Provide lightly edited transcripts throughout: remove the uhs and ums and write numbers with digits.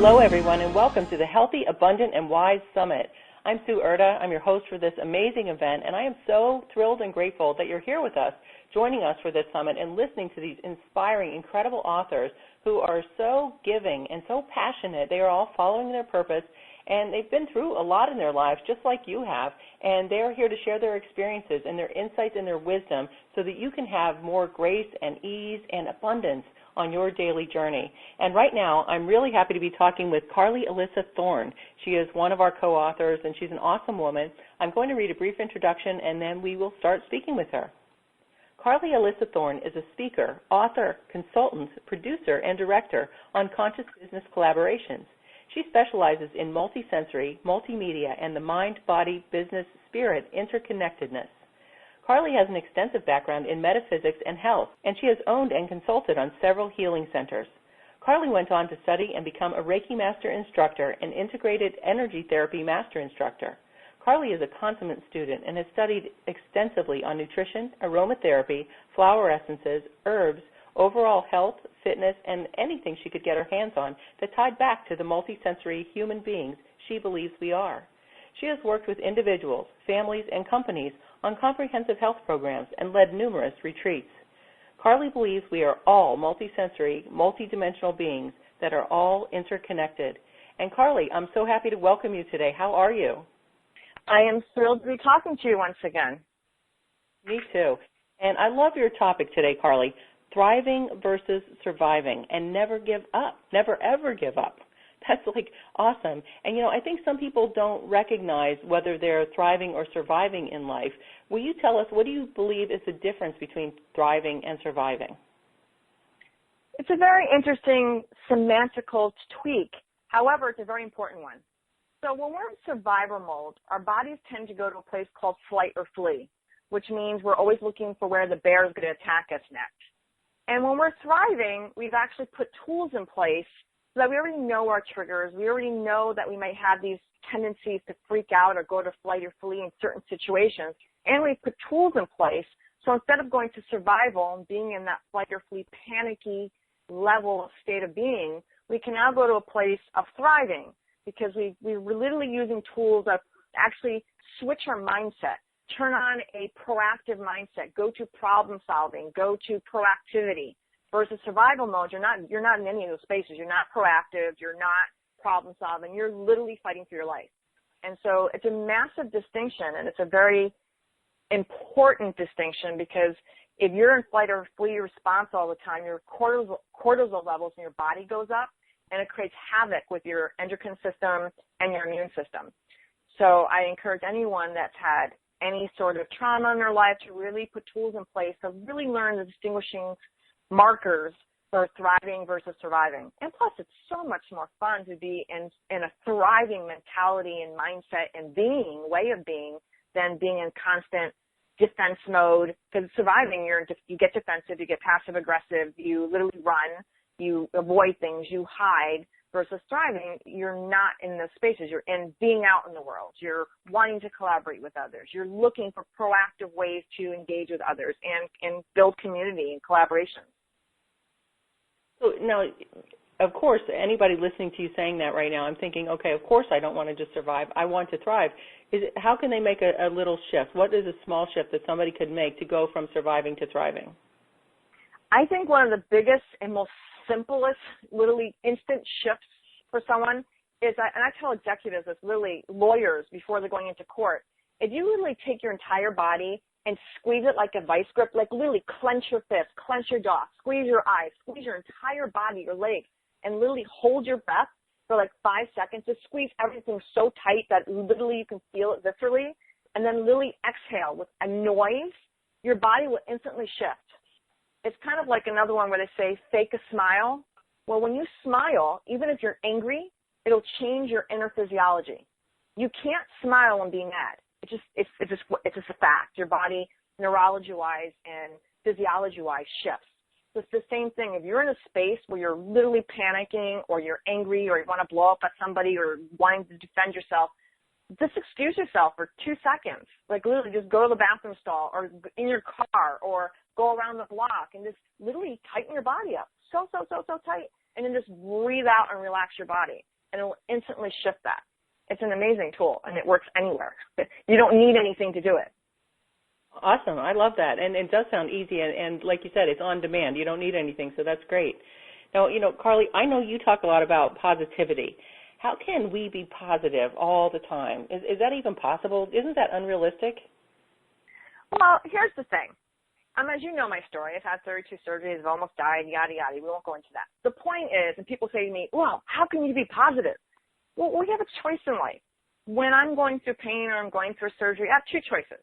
Hello, everyone, and welcome to the Healthy, Abundant, and Wise Summit. I'm Sue Urda. I'm your host for this amazing event, and I am so thrilled and grateful that you're here with us, joining us for this summit and listening to these inspiring, incredible authors who are so giving and so passionate. They are all following their purpose, and they've been through a lot in their lives, just like you have, and they're here to share their experiences and their insights and their wisdom so that you can have more grace and ease and abundance on your daily journey. And right now, I'm really happy to be talking with Alyssa Thorne. She is one of our co-authors, and she's an awesome woman. I'm going to read a brief introduction, and then we will start speaking with her. Alyssa Thorne is a speaker, author, consultant, producer, and director on conscious business collaborations. She specializes in multisensory, multimedia, and the mind-body-business-spirit interconnectedness. Carly has an extensive background in metaphysics and health, and she has owned and consulted on several healing centers. Carly went on to study and become a Reiki Master Instructor and Integrated Energy Therapy Master Instructor. Carly is a consummate student and has studied extensively on nutrition, aromatherapy, flower essences, herbs, overall health, fitness, and anything she could get her hands on that tied back to the multisensory human beings she believes we are. She has worked with individuals, families, and companies on comprehensive health programs and led numerous retreats. Carly believes we are all multisensory, multidimensional beings that are all interconnected. And Carly, I'm so happy to welcome you today. How are you? I am thrilled to be talking to you once again. Me too. And I love your topic today, Carly, thriving versus surviving, and never give up, never ever give up. That's like awesome. And, I think some people don't recognize whether they're thriving or surviving in life. Will you tell us, what do you believe is the difference between thriving and surviving? It's a very interesting semantical tweak. However, it's a very important one. So when we're in survivor mode, our bodies tend to go to a place called flight or flee, which means we're always looking for where the bear is going to attack us next. And when we're thriving, we've actually put tools in place so that we already know our triggers. We already know that we might have these tendencies to freak out or go to flight or flee in certain situations. And we've put tools in place. So instead of going to survival and being in that flight or flee panicky level of state of being, we can now go to a place of thriving because we're literally using tools that actually switch our mindset, turn on a proactive mindset, go to problem solving, go to proactivity. Versus survival mode, you're not in any of those spaces. You're not proactive. You're not problem solving. You're literally fighting for your life. And so it's a massive distinction, and it's a very important distinction because if you're in flight or flee response all the time, your cortisol levels in your body goes up, and it creates havoc with your endocrine system and your immune system. So I encourage anyone that's had any sort of trauma in their life to really put tools in place to really learn the distinguishing markers for thriving versus surviving. And plus, it's so much more fun to be in a thriving mentality and mindset and way of being, than being in constant defense mode. Because surviving, you get defensive, you get passive aggressive, you literally run, you avoid things, you hide. Versus thriving, you're not in those spaces. You're in being out in the world. You're wanting to collaborate with others. You're looking for proactive ways to engage with others and build community and collaboration. So now, of course, anybody listening to you saying that right now, I'm thinking, okay, of course I don't want to just survive. I want to thrive. How can they make a little shift? What is a small shift that somebody could make to go from surviving to thriving? I think one of the biggest and most simplest, literally instant shifts for someone is, and I tell executives this, literally lawyers before they're going into court, if you literally take your entire body and squeeze it like a vice grip, like literally clench your fist, clench your jaw, squeeze your eyes, squeeze your entire body, your legs, and literally hold your breath for like 5 seconds. Just squeeze everything so tight that literally you can feel it viscerally, and then literally exhale with a noise, your body will instantly shift. It's kind of like another one where they say fake a smile. Well, when you smile, even if you're angry, it'll change your inner physiology. You can't smile and be mad. It's just a fact. Your body, neurology-wise and physiology-wise, shifts. So it's the same thing. If you're in a space where you're literally panicking or you're angry or you want to blow up at somebody or wanting to defend yourself, just excuse yourself for 2 seconds. Like literally just go to the bathroom stall or in your car or go around the block and just literally tighten your body up so tight. and then just breathe out and relax your body, and it will instantly shift that. It's an amazing tool, and it works anywhere. You don't need anything to do it. Awesome. I love that. And it does sound easy. And like you said, it's on demand. You don't need anything, so that's great. Now, Carly, I know you talk a lot about positivity. How can we be positive all the time? Is that even possible? Isn't that unrealistic? Well, here's the thing. As you know my story, I've had 32 surgeries, I've almost died, yada, yada. We won't go into that. The point is, and people say to me, well, how can you be positive? Well, we have a choice in life. When I'm going through pain or I'm going through surgery, I have two choices.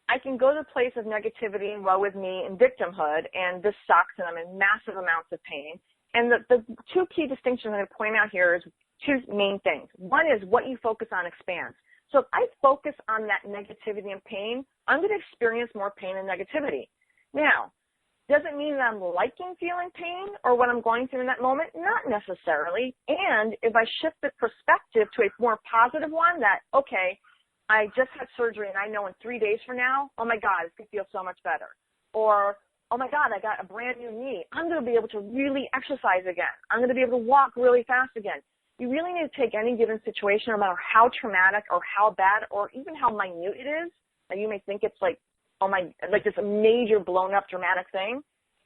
I can go to the place of negativity and woe with me and victimhood, and this sucks, and I'm in massive amounts of pain. And the two key distinctions I'm going to point out here is two main things. One is what you focus on expands. So if I focus on that negativity and pain, I'm going to experience more pain and negativity. Now, does it mean that I'm liking feeling pain or what I'm going through in that moment? Not necessarily. And if I shift the perspective to a more positive one that, okay, I just had surgery and I know in 3 days from now, oh my God, it's going to feel so much better. Or, oh my God, I got a brand new knee. I'm going to be able to really exercise again. I'm going to be able to walk really fast again. You really need to take any given situation, no matter how traumatic or how bad or even how minute it is, that you may think it's like, oh my, like this major blown up dramatic thing,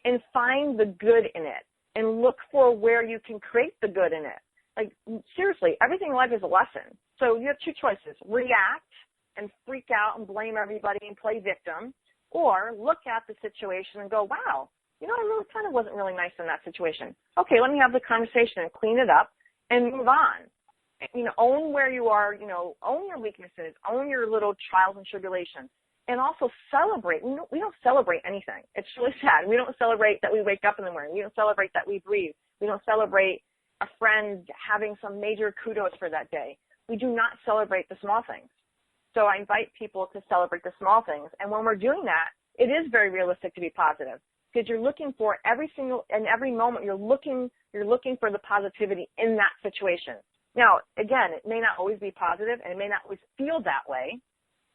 and find the good in it and look for where you can create the good in it. Like, seriously, everything in life is a lesson. So you have two choices: react and freak out and blame everybody and play victim, or look at the situation and go, wow, I really kind of wasn't really nice in that situation. Okay, let me have the conversation and clean it up and move on. Own where you are, own your weaknesses, own your little trials and tribulations, and also celebrate. We don't celebrate anything. It's really sad. We don't celebrate that we wake up in the morning. We don't celebrate that we breathe. We don't celebrate a friend having some major kudos for that day. We do not celebrate the small things. So I invite people to celebrate the small things. And when we're doing that, it is very realistic to be positive, because you're looking for every moment, you're looking for the positivity in that situation. Now, again, it may not always be positive and it may not always feel that way,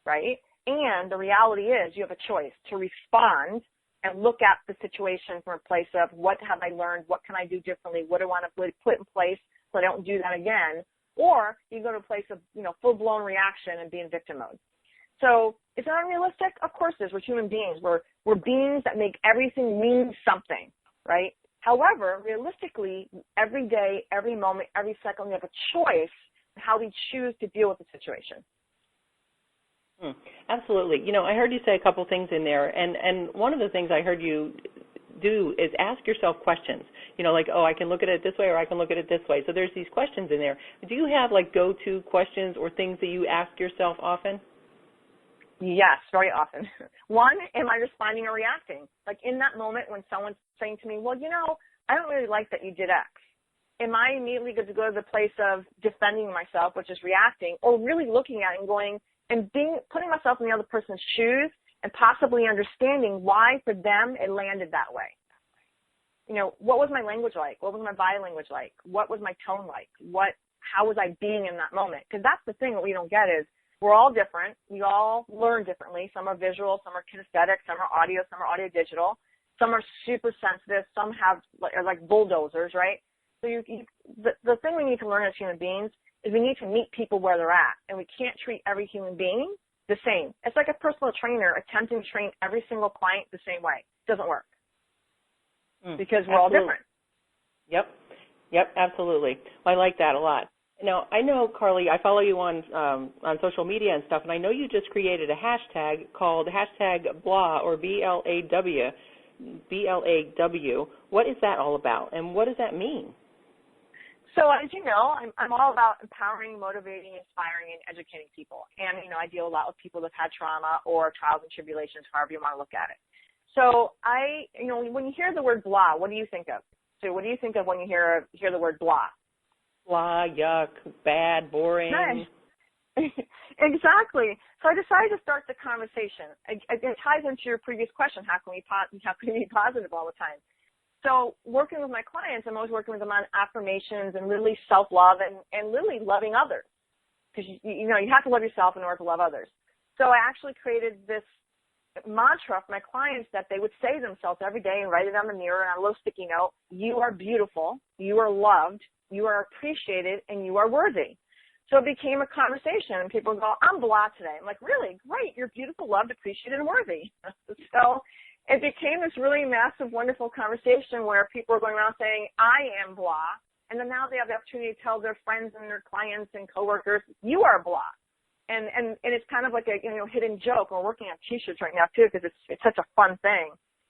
right? And the reality is you have a choice to respond and look at the situation from a place of what have I learned, what can I do differently, what do I want to put in place so I don't do that again. Or you go to a place of, full-blown reaction and be in victim mode. So is that unrealistic? Of course it is. We're human beings. We're beings that make everything mean something, right? However, realistically, every day, every moment, every second, we have a choice in how we choose to deal with the situation. Absolutely. I heard you say a couple things in there, and one of the things I heard you do is ask yourself questions, like, oh, I can look at it this way or I can look at it this way. So there's these questions in there. Do you have go-to questions or things that you ask yourself often? Yes, very often. One, am I responding or reacting? Like in that moment when someone's saying to me, well, I don't really like that you did X. Am I immediately going to go to the place of defending myself, which is reacting, or really looking at it and going and putting myself in the other person's shoes and possibly understanding why for them it landed that way? What was my language like? What was my body language like? What was my tone like? How was I being in that moment? Because that's the thing that we don't get is we're all different. We all learn differently. Some are visual, some are kinesthetic, some are audio digital. Some are super sensitive. Some are like bulldozers, right? So the thing we need to learn as human beings is we need to meet people where they're at, and we can't treat every human being the same. It's like a personal trainer attempting to train every single client the same way. It doesn't work because we're all different. Yep, absolutely. I like that a lot. Now, I know, Carly, I follow you on social media and stuff, and I know you just created a hashtag called #BLAW or BLAW. What is that all about, and what does that mean? So as you know, I'm all about empowering, motivating, inspiring, and educating people. And, I deal a lot with people that have had trauma or trials and tribulations, however you want to look at it. So when you hear the word BLAW, what do you think of? So what do you think of when you hear the word BLAW? Blah, yuck, bad, boring. Nice. Exactly. So I decided to start the conversation. It ties into your previous question, how can we be positive all the time? So working with my clients, I'm always working with them on affirmations and literally self-love and literally loving others. Because, you have to love yourself in order to love others. So I actually created this mantra for my clients that they would say to themselves every day and write it on the mirror and on a little sticky note: you are beautiful, you are loved, you are appreciated, and you are worthy. So it became a conversation, and people go, I'm blah today. I'm like, really? Great. You're beautiful, loved, appreciated, and worthy. So it became this really massive, wonderful conversation where people are going around saying, I am blah. And then now they have the opportunity to tell their friends and their clients and coworkers, you are blah. And it's kind of like a hidden joke. We're working on T-shirts right now too, because it's such a fun thing.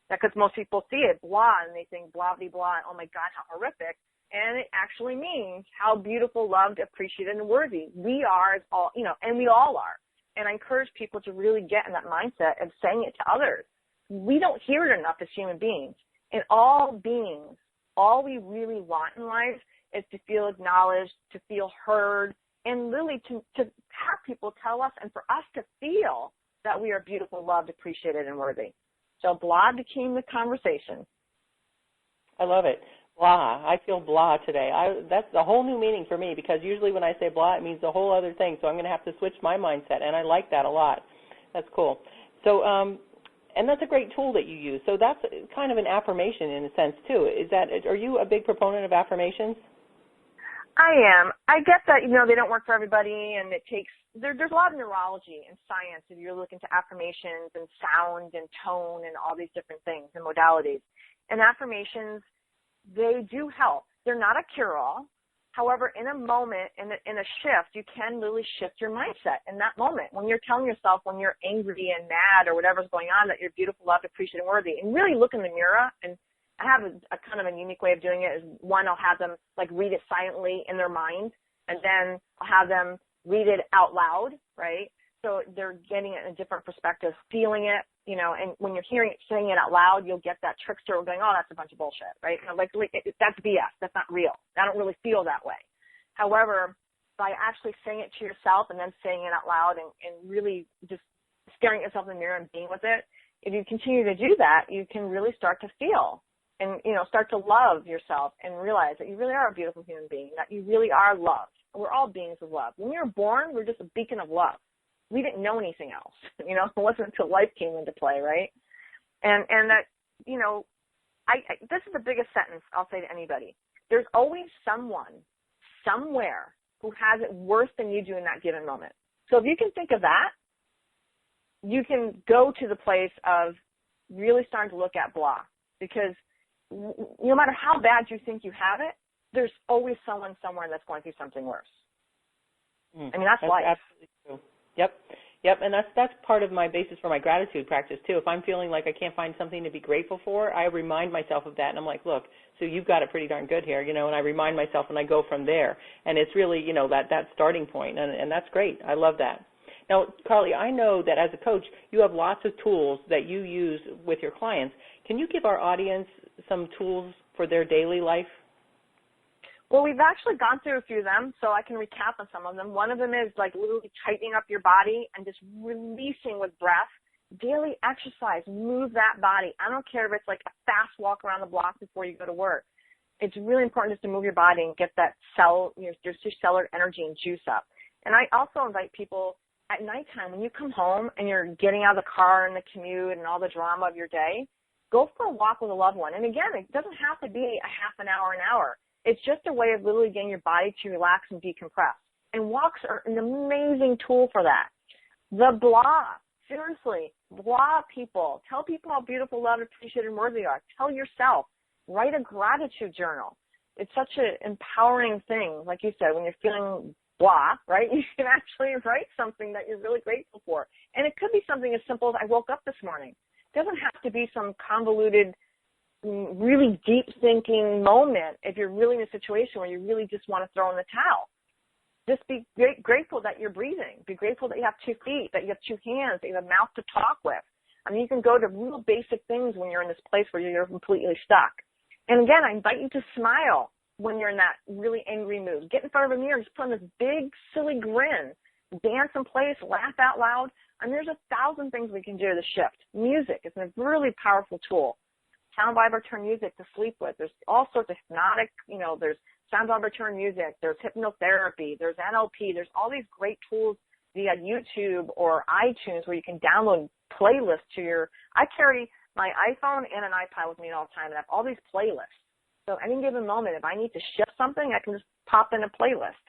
Because most people see it blah and they think blah blah blah. Oh my God, how horrific! And it actually means how beautiful, loved, appreciated, and worthy we are, as all and we all are. And I encourage people to really get in that mindset of saying it to others. We don't hear it enough as human beings. And all beings, all we really want in life is to feel acknowledged, to feel heard, and really to have people tell us and for us to feel that we are beautiful, loved, appreciated, and worthy. So blah became the conversation. I love it. Blah. I feel blah today. That's a whole new meaning for me, because usually when I say blah, it means a whole other thing. So I'm going to have to switch my mindset, and I like that a lot. That's cool. So, and that's a great tool that you use. So that's kind of an affirmation in a sense too. Are you a big proponent of affirmations? I am. I get that, they don't work for everybody, and there's a lot of neurology and science if you're looking to affirmations and sound and tone and all these different things and modalities. And affirmations, they do help. They're not a cure-all. However, in a moment, in a shift, you can really shift your mindset in that moment. When you're telling yourself when you're angry and mad or whatever's going on that you're beautiful, loved, appreciated, and worthy, and really look in the mirror. And I have a kind of a unique way of doing it. Is one, I'll have them read it silently in their mind, and then I'll have them read it out loud, right? So they're getting it in a different perspective, feeling it, and when you're saying it out loud, you'll get that trickster going, oh, that's a bunch of bullshit, right? That's BS. That's not real. I don't really feel that way. However, by actually saying it to yourself and then saying it out loud and really just staring at yourself in the mirror and being with it, if you continue to do that, you can really start to feel and, start to love yourself and realize that you really are a beautiful human being, that you really are loved. We're all beings of love. When we were born, we're just a beacon of love. We didn't know anything else, it wasn't until life came into play, right? And that, this is the biggest sentence I'll say to anybody. There's always someone, somewhere, who has it worse than you do in that given moment. So if you can think of that, you can go to the place of really starting to look at blah, because no matter how bad you think you have it, there's always someone somewhere that's going through something worse. That's life. Absolutely true. Yep, and that's part of my basis for my gratitude practice too. If I'm feeling like I can't find something to be grateful for, I remind myself of that, and I'm like, look, so you've got it pretty darn good here, and I remind myself, and I go from there, and it's really, that starting point, and that's great. I love that. Now, Carly, I know that as a coach, you have lots of tools that you use with your clients. Can you give our audience some tools for their daily life? Well, we've actually gone through a few of them, so I can recap on some of them. One of them is literally tightening up your body and just releasing with breath. Daily exercise, move that body. I don't care if it's a fast walk around the block before you go to work. It's really important just to move your body and get that your cellular energy and juice up. And I also invite people at nighttime, when you come home and you're getting out of the car and the commute and all the drama of your day, go for a walk with a loved one. And again, it doesn't have to be a half an hour. It's just a way of literally getting your body to relax and decompress. And walks are an amazing tool for that. The blah, seriously, blah people. Tell people how beautiful, loved, appreciated, and worthy you are. Tell yourself. Write a gratitude journal. It's such an empowering thing. Like you said, when you're feeling blah, right, you can actually write something that you're really grateful for. And it could be something as simple as I woke up this morning. It doesn't have to be some convoluted, really deep thinking moment if you're really in a situation where you really just want to throw in the towel. Just be grateful that you're breathing. Be grateful that you have 2 feet, that you have 2 hands, that you have a mouth to talk with. You can go to real basic things when you're in this place where you're completely stuck. And again, I invite you to smile when you're in that really angry mood. Get in front of a mirror, just put on this big, silly grin. Dance in place, laugh out loud. There's 1,000 things we can do to shift. Music is a really powerful tool. Sound vibratory music to sleep with. There's all sorts of hypnotic, there's sound vibratory music, there's hypnotherapy, there's NLP, there's all these great tools via YouTube or iTunes where you can download playlists to I carry my iPhone and an iPad with me all the time, and I have all these playlists. So any given moment, if I need to shift something, I can just pop in a playlist.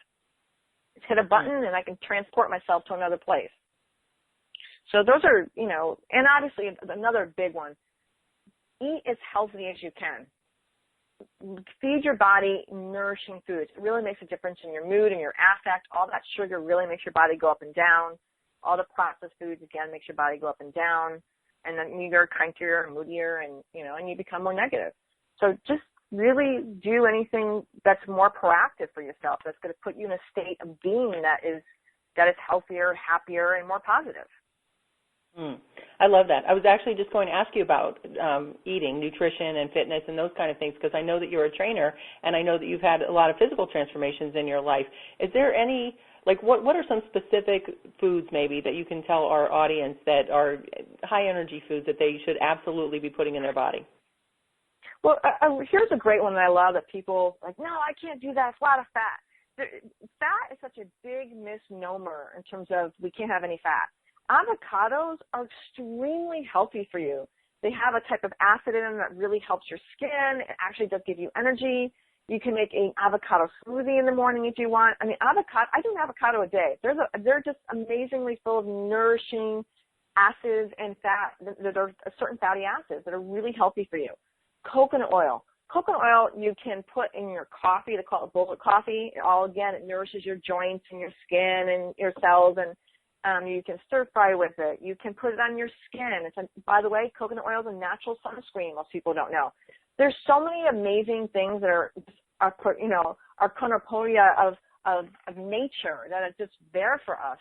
Just hit a button, and I can transport myself to another place. So those are, and obviously another big one, eat as healthy as you can. Feed your body nourishing foods. It really makes a difference in your mood and your affect. All that sugar really makes your body go up and down. All the processed foods, again, makes your body go up and down. And then you're crankier and moodier and you become more negative. So just really do anything that's more proactive for yourself, that's going to put you in a state of being that is healthier, happier, and more positive. I love that. I was actually just going to ask you about eating, nutrition, and fitness and those kind of things, because I know that you're a trainer, and I know that you've had a lot of physical transformations in your life. Is there any, what are some specific foods maybe that you can tell our audience that are high-energy foods that they should absolutely be putting in their body? Well, here's a great one that I love that people no, I can't do that. It's a lot of fat. Fat is such a big misnomer in terms of we can't have any fat. Avocados are extremely healthy for you. They have a type of acid in them that really helps your skin. It actually does give you energy. You can make an avocado smoothie in the morning if you want. I mean, I do an avocado a day. They're just amazingly full of nourishing acids and fat. There are certain fatty acids that are really healthy for you. Coconut oil. Coconut oil you can put in your coffee. They call it bullet coffee. It nourishes your joints and your skin and your cells, and you can stir fry with it. You can put it on your skin. By the way, coconut oil is a natural sunscreen. Most people don't know. There's so many amazing things that are cornucopia of nature that is just there for us.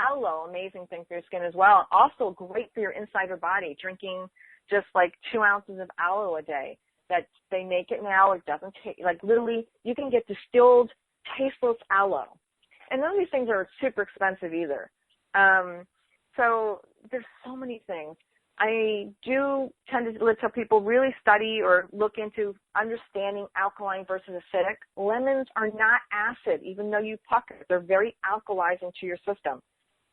Aloe, amazing thing for your skin as well. Also great for your insider body. Drinking just 2 ounces of aloe a day. That they make it now. It doesn't take literally. You can get distilled, tasteless aloe, and none of these things are super expensive either. So there's so many things. I do tend to tell people really study or look into understanding alkaline versus acidic. Lemons are not acid, even though you puck it. They're very alkalizing to your system.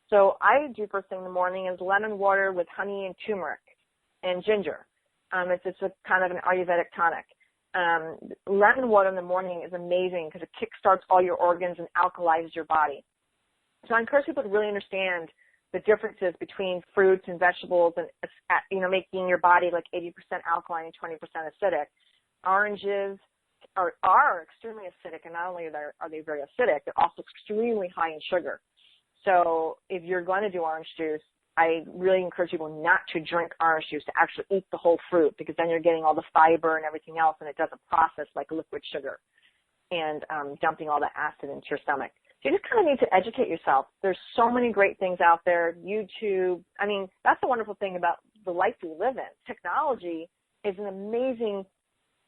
So I do first thing in the morning is lemon water with honey and turmeric and ginger. It's a kind of an Ayurvedic tonic. Lemon water in the morning is amazing because it kickstarts all your organs and alkalizes your body. So I encourage people to really understand the differences between fruits and vegetables and, making your body 80% alkaline and 20% acidic. Oranges are extremely acidic, and not only are they very acidic, they're also extremely high in sugar. So if you're going to do orange juice, I really encourage people not to drink orange juice, to actually eat the whole fruit, because then you're getting all the fiber and everything else, and it doesn't process like liquid sugar and dumping all the acid into your stomach. So you just kind of need to educate yourself. There's so many great things out there. YouTube. I mean, that's the wonderful thing about the life we live in. Technology is an amazing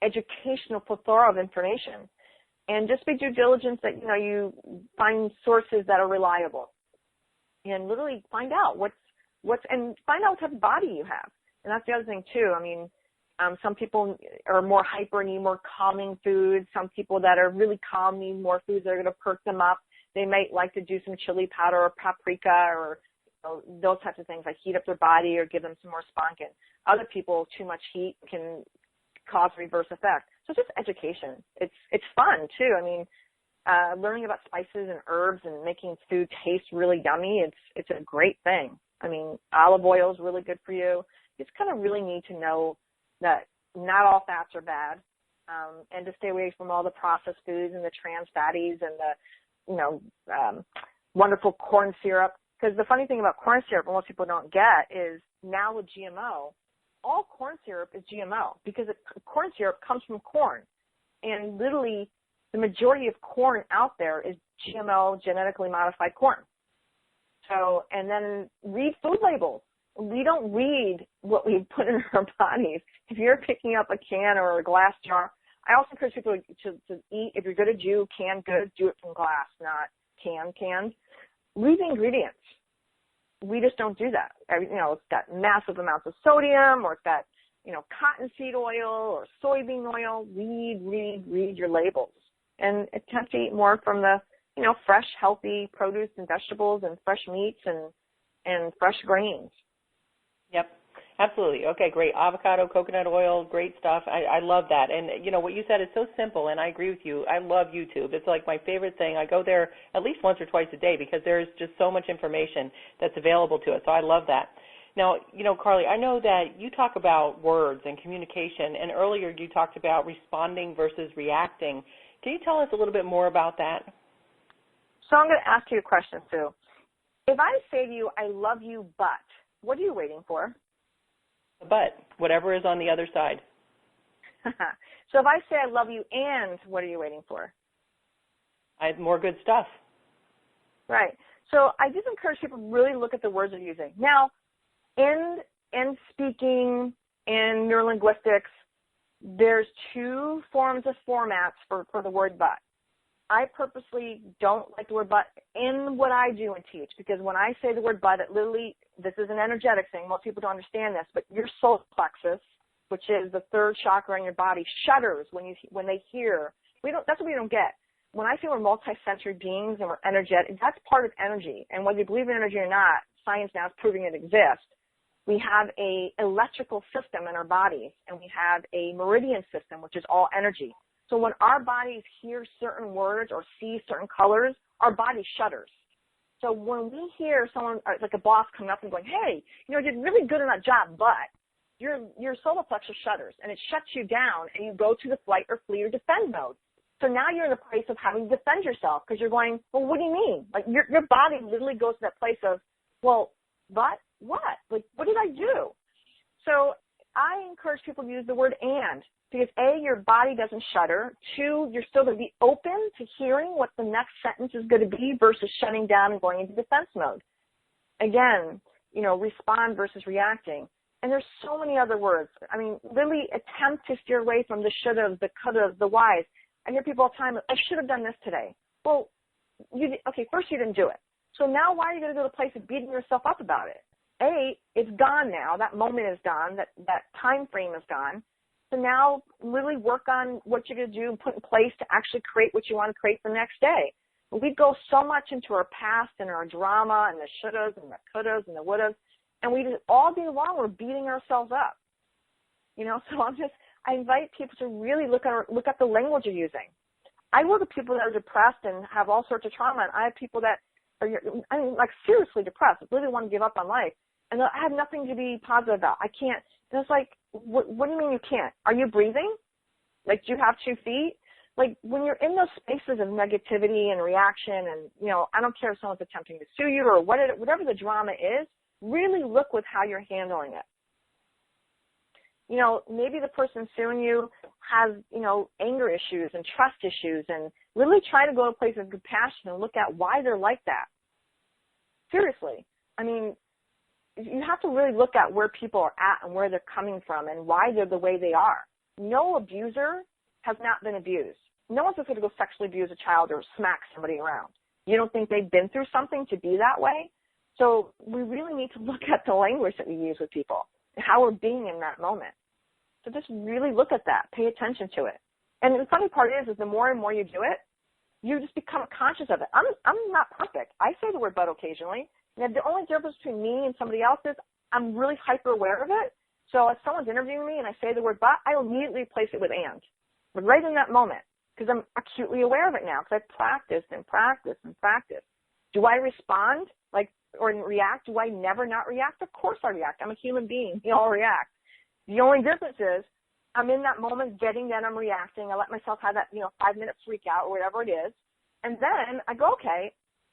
educational plethora of information. And just be due diligence that, you find sources that are reliable. And literally find out and find out what type of body you have. And that's the other thing too. I mean, some people are more hyper, need more calming foods. Some people that are really calm need more foods that are going to perk them up. They might like to do some chili powder or paprika or those types of things, like heat up their body or give them some more spunk. Other people, too much heat can cause reverse effect. So just education. It's fun too. I mean, learning about spices and herbs and making food taste really yummy, it's a great thing. I mean, olive oil is really good for you. You just kind of really need to know that not all fats are bad, and to stay away from all the processed foods and the trans fatties and the wonderful corn syrup. Because the funny thing about corn syrup, what most people don't get, is now with GMO, all corn syrup is GMO because corn syrup comes from corn. And literally the majority of corn out there is GMO, genetically modified corn. So, and then read food labels. We don't read what we put in our bodies. If you're picking up a can or a glass jar, I also encourage people to eat, if you're going to do canned goods, do it from glass, not canned. Read the ingredients. We just don't do that. It's got massive amounts of sodium, or it's got, cottonseed oil or soybean oil. Read your labels. And attempt to eat more from the, fresh, healthy produce and vegetables and fresh meats and fresh grains. Yep, absolutely. Okay, great. Avocado, coconut oil, great stuff. I love that. And, what you said is so simple, and I agree with you. I love YouTube. It's like my favorite thing. I go there at least once or twice a day because there's just so much information that's available to us. So I love that. Now, Carly, I know that you talk about words and communication, and earlier you talked about responding versus reacting. Can you tell us a little bit more about that? So I'm going to ask you a question, Sue. If I say to you, I love you, but, what are you waiting for? But, whatever is on the other side. So if I say I love you and, what are you waiting for? I have more good stuff. Right. So I just encourage people to really look at the words they're using. Now, in speaking, in neurolinguistics, there's two forms of formats for the word but. I purposely don't like the word but in what I do and teach, because when I say the word but, it literally, this is an energetic thing. Most people don't understand this, but your solar plexus, which is the third chakra in your body, shudders when they hear. That's what we don't get. When I say we're multi-sensory beings and we're energetic, that's part of energy. And whether you believe in energy or not, science now is proving it exists. We have a electrical system in our bodies, and we have a meridian system, which is all energy. So when our bodies hear certain words or see certain colors, our body shudders. So when we hear someone, like a boss, coming up and going, hey, you did really good in that job, but your solar plexus shudders, and it shuts you down, and you go to the flight or flee or defend mode. So now you're in a place of having to defend yourself because you're going, well, what do you mean? Like your body literally goes to that place of, well, but what? Like, what did I do? So I encourage people to use the word and, because A, your body doesn't shudder. 2, you're still going to be open to hearing what the next sentence is going to be versus shutting down and going into defense mode. Again, respond versus reacting. And there's so many other words. I mean, literally attempt to steer away from the should've, the could've, the whys. I hear people all the time, I should have done this today. Well, first you didn't do it. So now why are you going to go to the place of beating yourself up about it? A, it's gone now. That moment is gone. That time frame is gone. So now really work on what you're going to do and put in place to actually create what you want to create the next day. We go so much into our past and our drama and the shouldas and the couldas and the wouldas, and we just all day long we're beating ourselves up. So I invite people to really look at the language you're using. I work with people that are depressed and have all sorts of trauma, and I have people that are, seriously depressed, really want to give up on life, and I have nothing to be positive about. I can't. And it's like, what do you mean you can't? Are you breathing? Like, do you have 2 feet? Like, when you're in those spaces of negativity and reaction and, I don't care if someone's attempting to sue you or whatever the drama is, really look with how you're handling it. Maybe the person suing you has, anger issues and trust issues, and really try to go to a place of compassion and look at why they're like that. Seriously. I mean, you have to really look at where people are at and where they're coming from and why they're the way they are. No abuser has not been abused. No one's just going to go sexually abuse a child or smack somebody around. You don't think they've been through something to be that way? So we really need to look at the language that we use with people and how we're being in that moment. So just really look at that. Pay attention to it. And the funny part is the more and more you do it, you just become conscious of it. I'm not perfect. I say the word but occasionally. And the only difference between me and somebody else is I'm really hyper aware of it. So if someone's interviewing me and I say the word but, I immediately replace it with and. But right in that moment, because I'm acutely aware of it now, because I've practiced and practiced and practiced. Do I respond or react? Do I never not react? Of course I react. I'm a human being. We all react. The only difference is I'm in that moment getting that I'm reacting. I let myself have that, 5-minute freak out or whatever it is. And then I go, okay,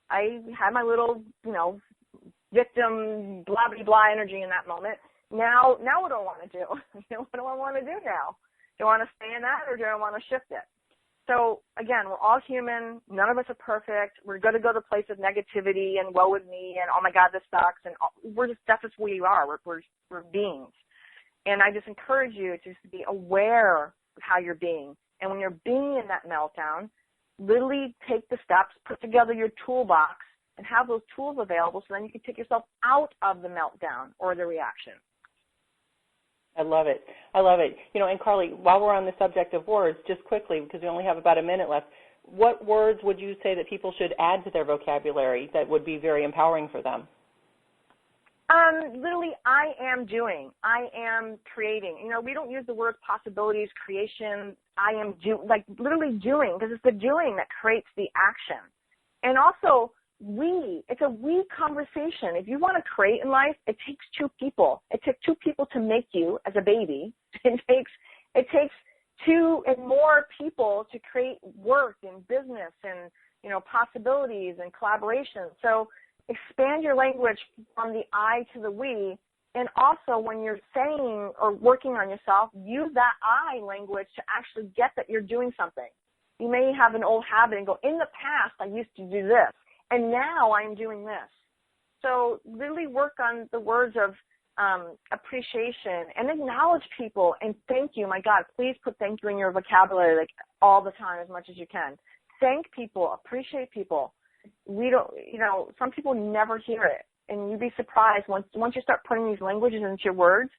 I had my little, victim, blah, blah, blah energy in that moment. Now what do I want to do? What do I want to do now? Do I want to stay in that or do I want to shift it? So, again, we're all human. None of us are perfect. We're going to go to a place of negativity and woe with me and, oh, my God, this sucks. And that's just who we are. We're beings. And I just encourage you to just be aware of how you're being. And when you're being in that meltdown, literally take the steps, put together your toolbox, and have those tools available so then you can take yourself out of the meltdown or the reaction. I love it. I love it. And Carly, while we're on the subject of words, just quickly, because we only have about a minute left, what words would you say that people should add to their vocabulary that would be very empowering for them? Literally, I am doing. I am creating. You know, we don't use the word possibilities, creation. I am literally doing, because it's the doing that creates the action. And also, it's a we conversation. If you want to create in life, it takes two people. It took two people to make you as a baby. It takes two and more people to create work and business and, you know, possibilities and collaboration. So expand your language from the I to the we. And also, when you're saying or working on yourself, use that I language to actually get that you're doing something. You may have an old habit and go, in the past, I used to do this, and now I'm doing this. So really work on the words of appreciation and acknowledge people and thank you. My God, please put thank you in your vocabulary like all the time as much as you can. Thank people, appreciate people. We don't, you know, some people never hear it, and you'd be surprised once you start putting these languages into your words,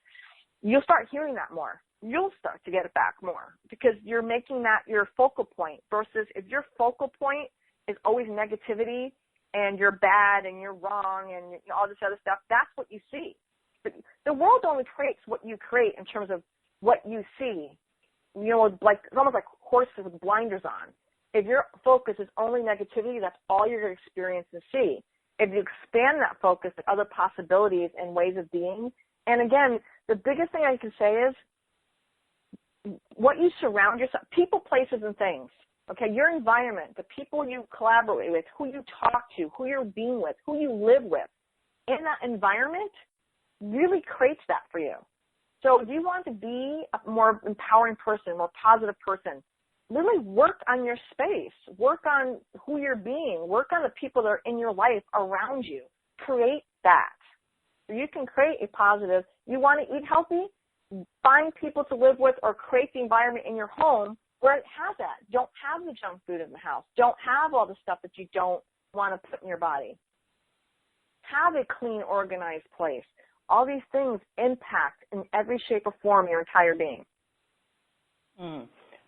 you'll start hearing that more. You'll start to get it back more because you're making that your focal point versus if your focal point is always negativity and you're bad and you're wrong and all this other stuff, that's what you see. But the world only creates what you create in terms of what you see. You know, like it's almost like horses with blinders on. If your focus is only negativity, that's all you're going to experience and see. If you expand that focus to other possibilities and ways of being, and again, the biggest thing I can say is what you surround yourself, people, places, and things. Okay, your environment, the people you collaborate with, who you talk to, who you're being with, who you live with, in that environment really creates that for you. So if you want to be a more empowering person, more positive person, really work on your space, work on who you're being, work on the people that are in your life around you. Create that. So you can create a positive. You want to eat healthy? Find people to live with or create the environment in your home where it has that. Don't have the junk food in the house. Don't have all the stuff that you don't want to put in your body. Have a clean, organized place. All these things impact in every shape or form your entire being.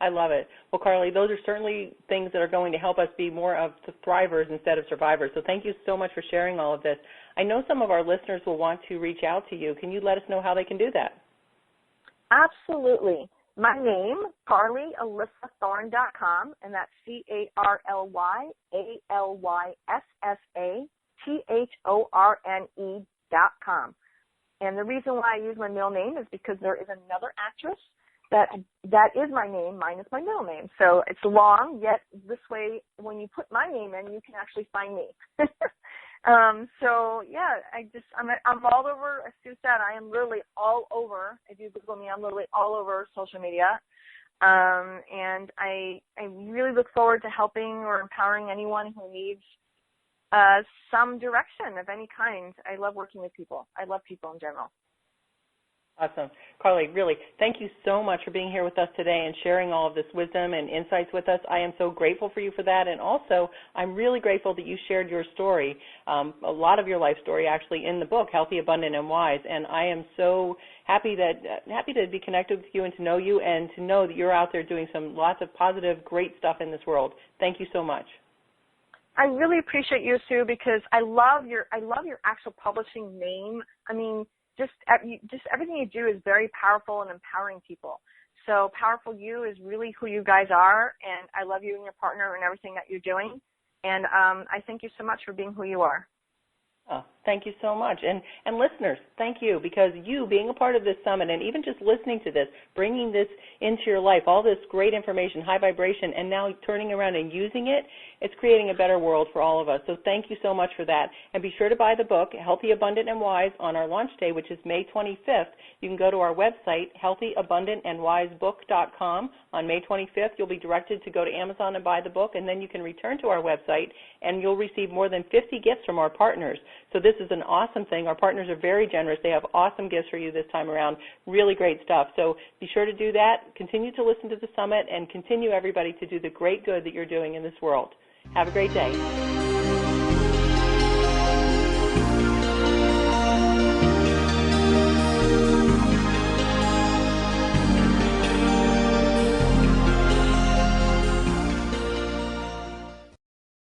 I love it. Well, Carly, those are certainly things that are going to help us be more of thrivers instead of survivors. So thank you so much for sharing all of this. I know some of our listeners will want to reach out to you. Can you let us know how they can do that? Absolutely. My name, CarlyAlyssaThorne.com, and that's CarlyAlyssaThorne.com. And the reason why I use my middle name is because there is another actress that is my name minus my middle name. So it's long, yet this way when you put my name in, you can actually find me. So yeah, I'm all over. As Sue said, I am literally all over. If you Google me, I'm literally all over social media. And I really look forward to helping or empowering anyone who needs some direction of any kind. I love working with people. I love people in general. Awesome. Carly, really, thank you so much for being here with us today and sharing all of this wisdom and insights with us. I am so grateful for you for that, and also I'm really grateful that you shared your story, a lot of your life story actually, in the book, Healthy, Abundant, and Wise, and I am so happy to be connected with you and to know you and to know that you're out there doing lots of positive, great stuff in this world. Thank you so much. I really appreciate you, Sue, because I love your actual publishing name. I mean, just everything you do is very powerful and empowering people. So Powerful You is really who you guys are, and I love you and your partner and everything that you're doing. And I thank you so much for being who you are. Oh, thank you so much. And listeners, thank you, because you being a part of this summit and even just listening to this, bringing this into your life, all this great information, high vibration, and now turning around and using it, it's creating a better world for all of us. So thank you so much for that. And be sure to buy the book, Healthy, Abundant, and Wise, on our launch day, which is May 25th. You can go to our website, healthyabundantandwisebook.com. On May 25th, you'll be directed to go to Amazon and buy the book, and then you can return to our website, and you'll receive more than 50 gifts from our partners. So this is an awesome thing. Our partners are very generous. They have awesome gifts for you this time around. Really great stuff. So be sure to do that. Continue to listen to the summit and continue, everybody, to do the great good that you're doing in this world. Have a great day.